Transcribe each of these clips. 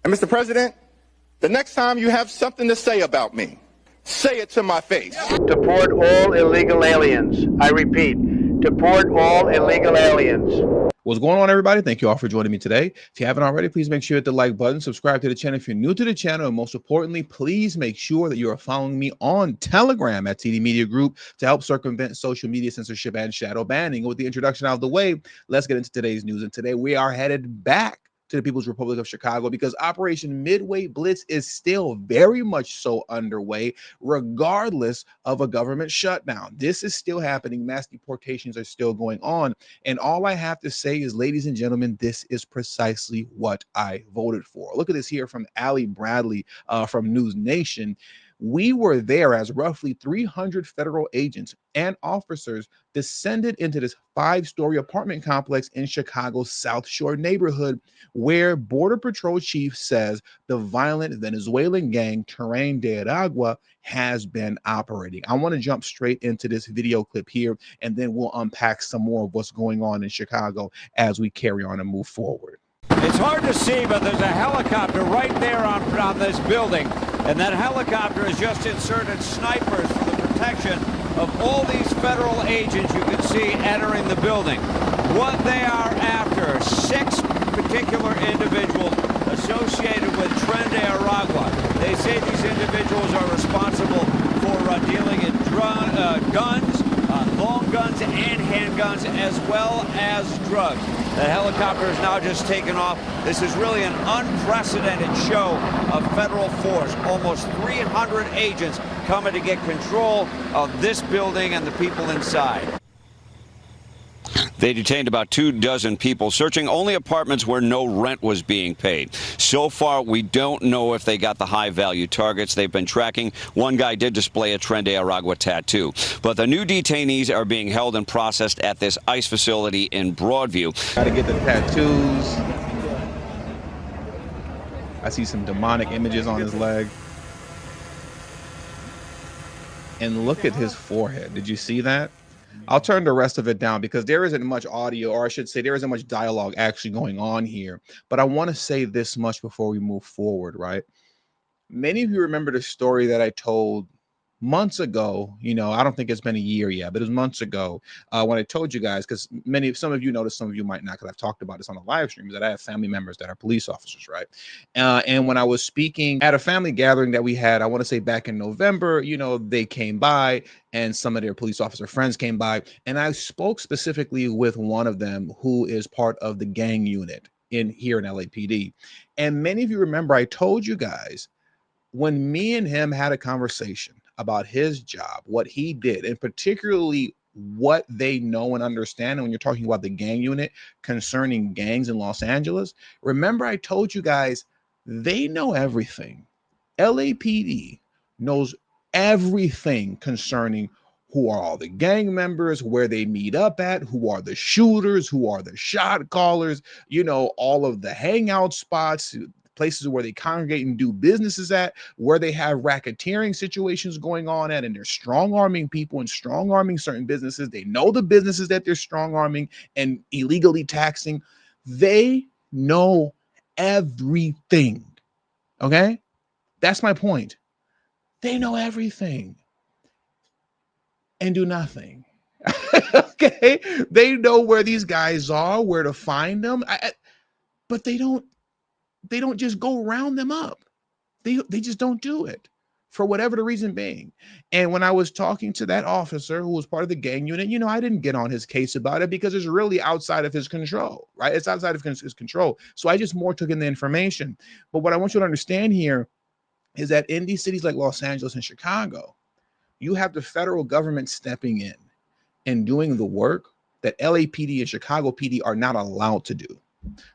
And Mr. President, the next time you have something to say about me, say it to my face. Deport all illegal aliens. I repeat, deport all illegal aliens. What's going on, everybody? Thank you all for joining me today. If you haven't already, please make sure you hit the like button, subscribe to the channel if you're new to the channel, and most importantly, please make sure that you are following me on Telegram at TD Media Group to help circumvent social media censorship and shadow banning. With the introduction out of the way, let's get into today's news. And today we are headed back to the People's Republic of Chicago because Operation Midway Blitz is still very much so underway, regardless of a government shutdown. This is still happening. Mass deportations are still going on. And all I have to say is, ladies and gentlemen, this is precisely what I voted for. Look at this here from Allie Bradley from News Nation. We were there as roughly 300 federal agents and officers descended into this 5-story apartment complex in Chicago's South Shore neighborhood, where Border Patrol Chief says the violent Venezuelan gang Tren de Aragua has been operating. I want to jump straight into this video clip here, and then we'll unpack some more of what's going on in Chicago as we carry on and move forward. It's hard to see, but there's a helicopter right there on this building. And that helicopter has just inserted snipers for the protection of all these federal agents you can see entering the building. What they are after, 6 particular individuals associated with Tren de Aragua. They say these individuals are responsible for dealing in guns, long guns and handguns, as well as drugs. The helicopter is now just taken off. This is really an unprecedented show of federal force. Almost 300 agents coming to get control of this building and the people inside. They detained about 24 people, searching only apartments where no rent was being paid. So far, we don't know if they got the high-value targets they've been tracking. One guy did display a Tren de Aragua tattoo. But the new detainees are being held and processed at this ICE facility in Broadview. Got to get the tattoos. I see some demonic images on his leg. And look at his forehead. Did you see that? I'll turn the rest of it down because there isn't much audio, or I should say there isn't much dialogue actually going on here. But I want to say this much before we move forward, right? Many of you remember the story that I told months ago. You know, I don't think it's been a year yet, but it was months ago when I told you guys, because some of you noticed, some of you might not, because I've talked about this on the live streams, that I have family members that are police officers, right? And when I was speaking at a family gathering that we had, I want to say back in November, you know, they came by and some of their police officer friends came by, and I spoke specifically with one of them who is part of the gang unit here in LAPD. And many of you remember I told you guys, when me and him had a conversation about his job, what he did, and particularly what they know and understand. And when you're talking about the gang unit concerning gangs in Los Angeles, remember I told you guys, they know everything. LAPD knows everything concerning who are all the gang members, where they meet up at, who are the shooters, who are the shot callers, you know, all of the hangout spots, places where they congregate and do businesses at, where they have racketeering situations going on at, and they're strong arming people and strong arming certain businesses. They know the businesses that they're strong arming and illegally taxing. They know everything. Okay? That's my point. They know everything and do nothing. Okay? They know where these guys are, where to find them, but they don't just go round them up. They just don't do it, for whatever the reason being. And when I was talking to that officer who was part of the gang unit, you know, I didn't get on his case about it because it's really outside of his control, right? It's outside of his control. So I just more took in the information. But what I want you to understand here is that in these cities like Los Angeles and Chicago, you have the federal government stepping in and doing the work that LAPD and Chicago PD are not allowed to do.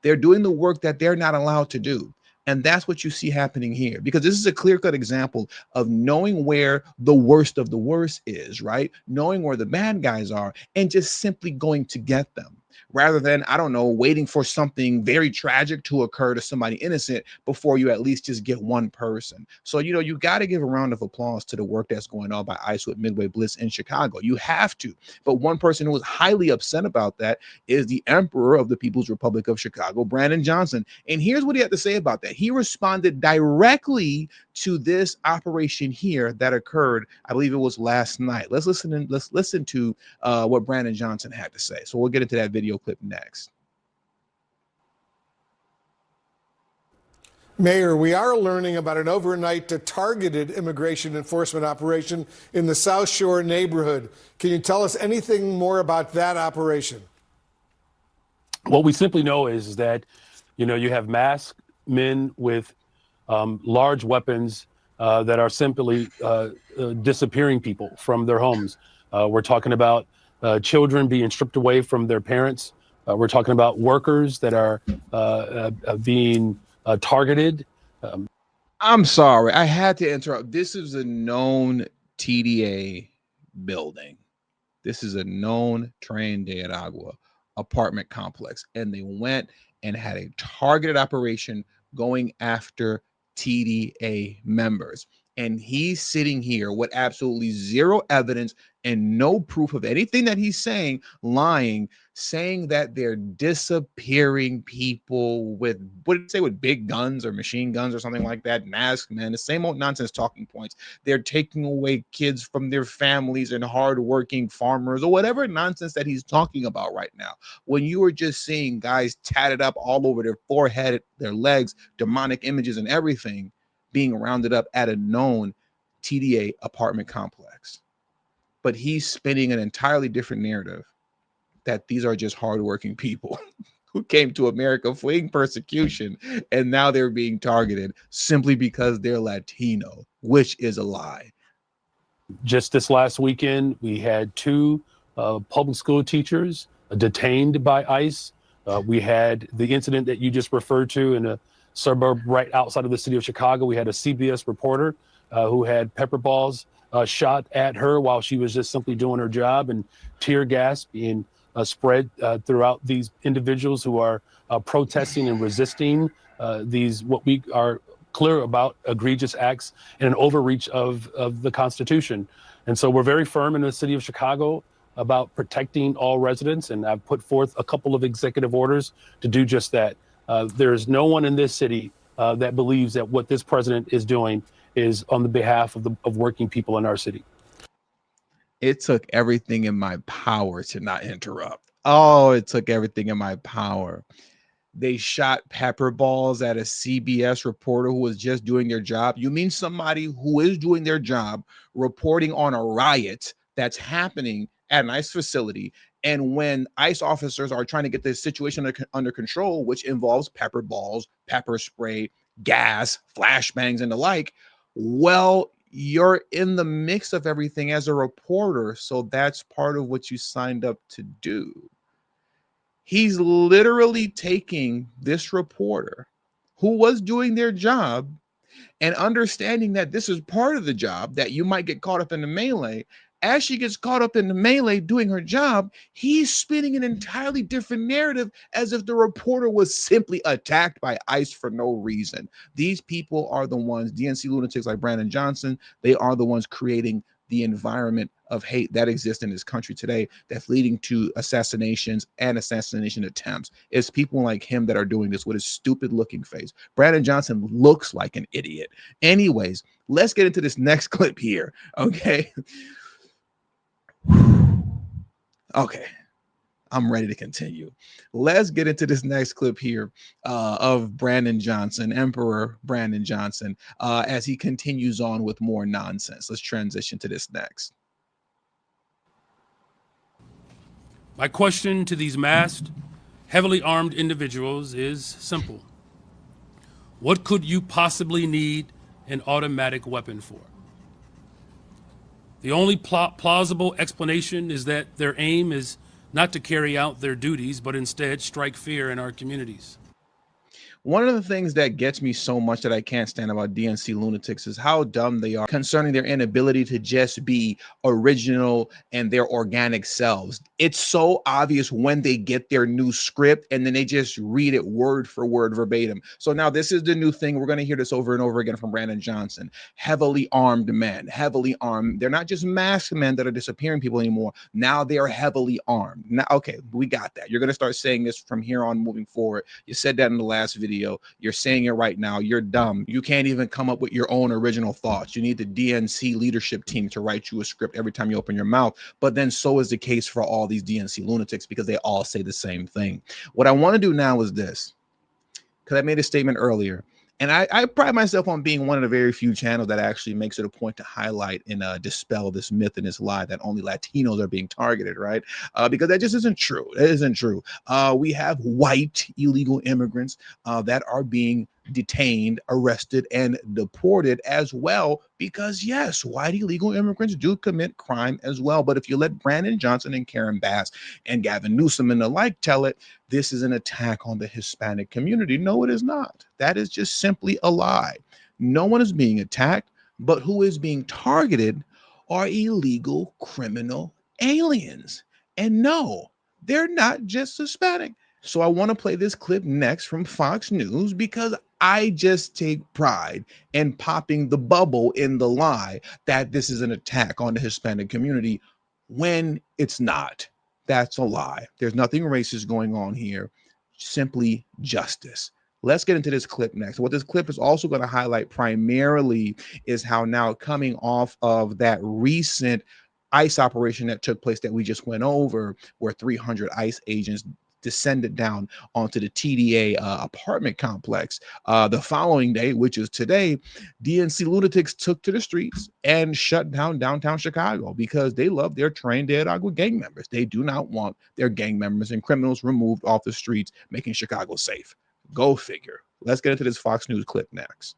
They're doing the work that they're not allowed to do. And that's what you see happening here, because this is a clear-cut example of knowing where the worst of the worst is, right? Knowing where the bad guys are and just simply going to get them. rather than, I don't know, waiting for something very tragic to occur to somebody innocent before you at least just get one person. So, you know, you got to give a round of applause to the work that's going on by ICE with Midway Bliss in Chicago. You have to. But one person who was highly upset about that is the Emperor of the People's Republic of Chicago, Brandon Johnson. And here's what he had to say about that. He responded directly to this operation here that occurred, I believe it was last night. Let's listen to what Brandon Johnson had to say. So we'll get into that video clip next. Mayor, we are learning about an overnight targeted immigration enforcement operation in the South Shore neighborhood. Can you tell us anything more about that operation? What we simply know is that, you know, you have masked men with large weapons that are simply disappearing people from their homes. We're talking about children being stripped away from their parents. We're talking about workers that are being targeted. I'm sorry, I had to interrupt. This is a known TDA building. This is a known Tren de Aragua apartment complex, and they went and had a targeted operation going after TDA members. And he's sitting here with absolutely zero evidence and no proof of anything that he's saying, lying, saying that they're disappearing people with, what did it say, with big guns or machine guns or something like that, masked men, the same old nonsense talking points. They're taking away kids from their families and hardworking farmers or whatever nonsense that he's talking about right now. When you are just seeing guys tatted up all over their forehead, their legs, demonic images and everything being rounded up at a known TDA apartment complex. But he's spinning an entirely different narrative that these are just hardworking people who came to America fleeing persecution, and now they're being targeted simply because they're Latino, which is a lie. Just this last weekend, we had two public school teachers detained by ICE. We had the incident that you just referred to in a suburb right outside of the city of Chicago. We had a CBS reporter who had pepper balls shot at her while she was just simply doing her job, and tear gas being spread throughout these individuals who are protesting and resisting these, what we are clear about, egregious acts and an overreach of the Constitution. And so we're very firm in the city of Chicago about protecting all residents, and I've put forth a couple of executive orders to do just that. There is no one in this city that believes that what this president is doing is on the behalf of working people in our city. It took everything in my power to not interrupt. Oh, it took everything in my power. They shot pepper balls at a CBS reporter who was just doing their job. You mean somebody who is doing their job, reporting on a riot that's happening at an ICE facility, and when ICE officers are trying to get this situation under control, which involves pepper balls, pepper spray, gas, flashbangs, and the like, well, you're in the mix of everything as a reporter, so that's part of what you signed up to do. He's literally taking this reporter who was doing their job and understanding that this is part of the job, that you might get caught up in the melee. As she gets caught up in the melee doing her job, he's spinning an entirely different narrative as if the reporter was simply attacked by ICE for no reason. These people are the ones, DNC lunatics like Brandon Johnson, they are the ones creating the environment of hate that exists in this country today that's leading to assassinations and assassination attempts. It's people like him that are doing this with his stupid looking face. Brandon Johnson looks like an idiot. Anyways, let's get into this next clip here, okay? Okay, I'm ready to continue. Let's get into this next clip here of Brandon Johnson, Emperor Brandon Johnson, as he continues on with more nonsense. Let's transition to this next. My question to these masked, heavily armed individuals is simple. What could you possibly need an automatic weapon for? The only plausible explanation is that their aim is not to carry out their duties, but instead strike fear in our communities. One of the things that gets me so much that I can't stand about DNC lunatics is how dumb they are concerning their inability to just be original and their organic selves. It's so obvious when they get their new script and then they just read it word for word verbatim. So now this is the new thing. We're going to hear this over and over again from Brandon Johnson. Heavily armed men, heavily armed. They're not just masked men that are disappearing people anymore. Now they are heavily armed. Now, okay, we got that. You're going to start saying this from here on moving forward. You said that in the last video. You're saying it right now. You're dumb. You can't even come up with your own original thoughts. You need the DNC leadership team to write you a script every time you open your mouth. But then so is the case for all these DNC lunatics because they all say the same thing. What I want to do now is this, because I made a statement earlier. And I pride myself on being one of the very few channels that actually makes it a point to highlight and dispel this myth and this lie that only Latinos are being targeted, right? Because that just isn't true. It isn't true. We have white illegal immigrants that are being detained, arrested, and deported as well. Because yes, white illegal immigrants do commit crime as well. But if you let Brandon Johnson and Karen Bass and Gavin Newsom and the like tell it, this is an attack on the Hispanic community. No, it is not. That is just simply a lie. No one is being attacked, but who is being targeted are illegal criminal aliens. And no, they're not just Hispanic. So I want to play this clip next from Fox News because I just take pride in popping the bubble in the lie that this is an attack on the Hispanic community when it's not. That's a lie. There's nothing racist going on here, simply justice. Let's get into this clip next. What this clip is also going to highlight primarily is how now coming off of that recent ICE operation that took place that we just went over, where 300 ICE agents descended down onto the TDA apartment complex. The following day, which is today, DNC lunatics took to the streets and shut down downtown Chicago because they love their Tren de Aragua gang members. They do not want their gang members and criminals removed off the streets, making Chicago safe. Go figure. Let's get into this Fox News clip next.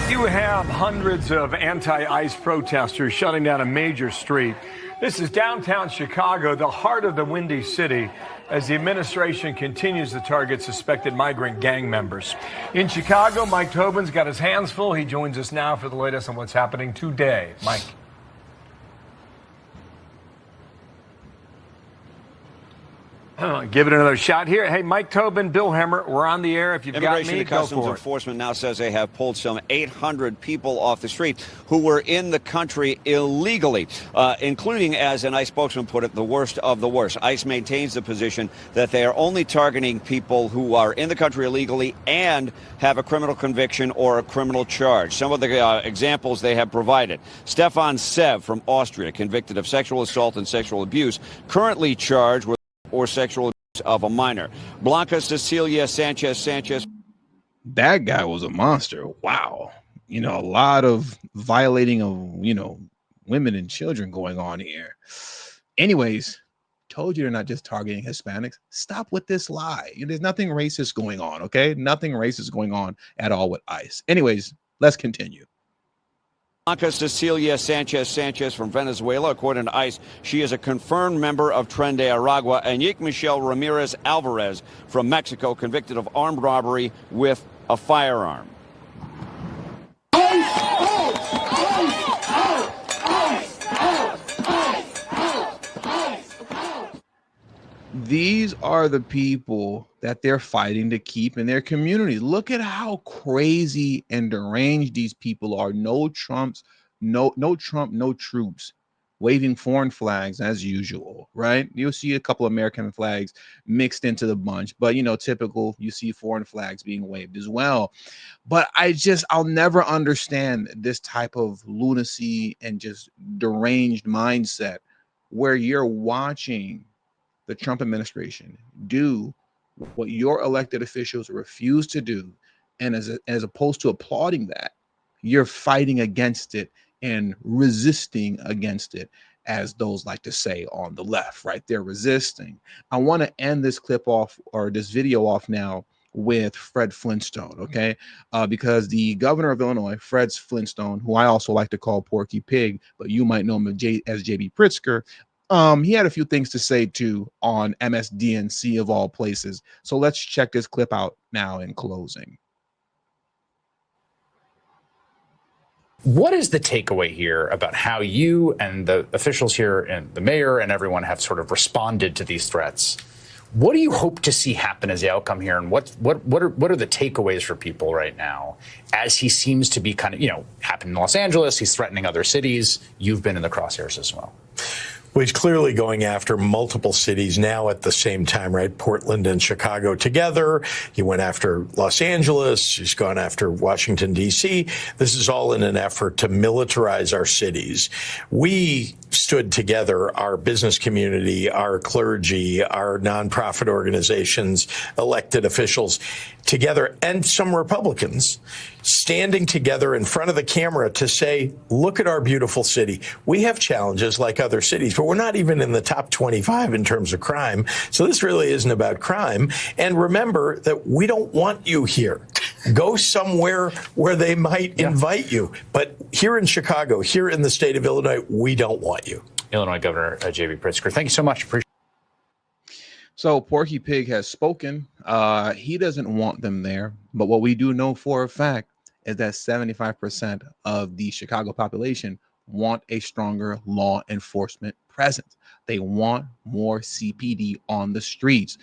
You have hundreds of anti-ICE protesters shutting down a major street. This is downtown Chicago, the heart of the Windy City, as the administration continues to target suspected migrant gang members. In Chicago, Mike Tobin's got his hands full. He joins us now for the latest on what's happening today. Mike. Give it another shot here. Hey, Mike Tobin, Bill Hemmer, we're on the air. If you've got me, Immigration and Customs Enforcement now says they have pulled some 800 people off the street who were in the country illegally, including, as an ICE spokesman put it, the worst of the worst. ICE maintains the position that they are only targeting people who are in the country illegally and have a criminal conviction or a criminal charge. Some of the examples they have provided. Stefan Sev from Austria, convicted of sexual assault and sexual abuse, currently charged with or sexual abuse of a minor. Blanca Cecilia Sanchez. That guy was a monster. Wow. You know, a lot of violating of, women and children going on here. Anyways, told you they're not just targeting Hispanics. Stop with this lie. There's nothing racist going on, okay? Nothing racist going on at all with ICE. Anyways, let's continue. Blanca Cecilia Sanchez from Venezuela. According to ICE, she is a confirmed member of Tren de Aragua. And Yik Michelle Ramirez Alvarez from Mexico, convicted of armed robbery with a firearm. These are the people that they're fighting to keep in their communities. Look at how crazy and deranged these people are. No Trump, no troops, waving foreign flags as usual, right? You'll see a couple American flags mixed into the bunch, but typical, you see foreign flags being waved as well. But I'll never understand this type of lunacy and just deranged mindset where you're watching the Trump administration do what your elected officials refuse to do. And as opposed to applauding that, you're fighting against it and resisting against it, as those like to say on the left, right? They're resisting. I want to end this clip off, or this video off now, with Fred Flintstone, okay? Because the governor of Illinois, Fred Flintstone, who I also like to call Porky Pig, but you might know him as JB Pritzker, He had a few things to say too on MSDNC of all places. So let's check this clip out now in closing. What is the takeaway here about how you and the officials here and the mayor and everyone have sort of responded to these threats? What do you hope to see happen as the outcome here? And what are the takeaways for people right now as he seems to be kind of, happened in Los Angeles, he's threatening other cities. You've been in the crosshairs as well. Well, he's clearly going after multiple cities now at the same time, right? Portland and Chicago together. He went after Los Angeles. He's gone after Washington, D.C. This is all in an effort to militarize our cities. We stood together, our business community, our clergy, our nonprofit organizations, elected officials together, and some Republicans standing together in front of the camera to say, look at our beautiful city. We have challenges like other cities, but we're not even in the top 25 in terms of crime. So this really isn't about crime. And remember that we don't want you here. Go somewhere where they might invite you. But here in Chicago, here in the state of Illinois, we don't want you. Illinois Governor J.B. Pritzker, thank you so much. Appreciate So Porky Pig has spoken. He doesn't want them there. But what we do know for a fact is that 75% of the Chicago population want a stronger law enforcement presence. They want more CPD on the streets.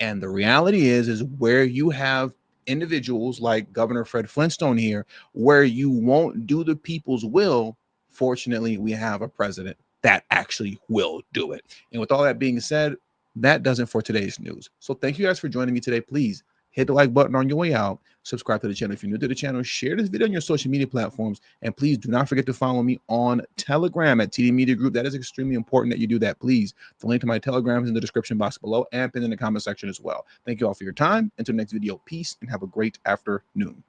And the reality is where you have individuals like Governor Fred Flintstone here, where you won't do the people's will, fortunately, we have a president that actually will do it. And with all that being said, that does it for today's news. So thank you guys for joining me today. Please hit the like button on your way out. Subscribe to the channel if you're new to the channel. Share this video on your social media platforms. And please do not forget to follow me on Telegram at TD Media Group. That is extremely important that you do that, please. The link to my Telegram is in the description box below and pinned in the comment section as well. Thank you all for your time. Until the next video, peace and have a great afternoon.